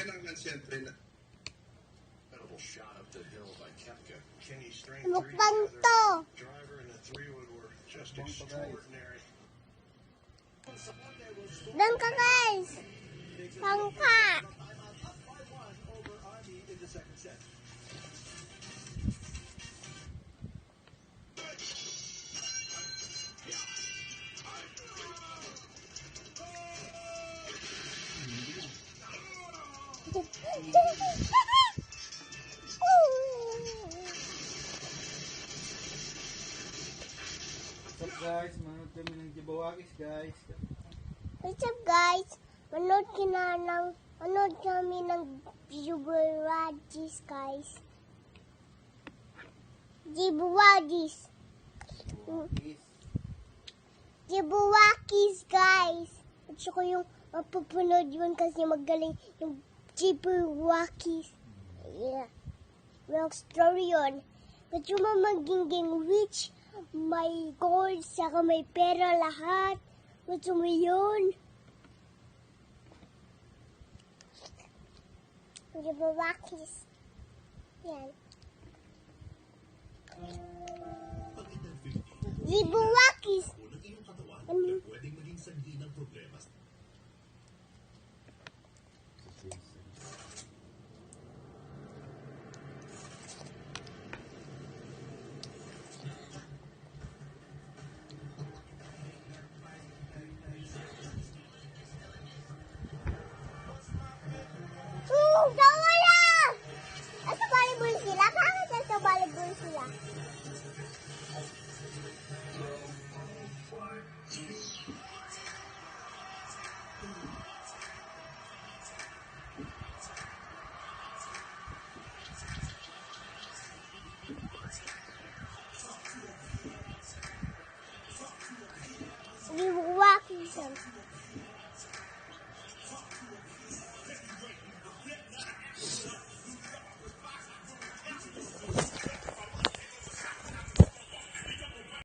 kailangan siyempre na shot up the hill by Koepka. Kenny strained Mukbang to. driver and the 3-wood were just extraordinary. Doon ka guys. Pangka. Over Army in the second set. What's up guys? Manood kami ng Jibawakis guys. What's up guys? Manood kami ng Jibawakis guys. Jibawakis. Jibawakis guys. At saka yung mapapanood yun kasi magaling yung Jibawakis. Yeah. Yung story yun. Gusto mo maging rich, may gold, saka may pera lahat. Gusto mo yun? Jibawakis. Yan. Jibawakis. pwedeng maging sanhi ng problema. Tawa lang! Nasa volleyball sila? Bakit nasa volleyball sila? Jibawakis.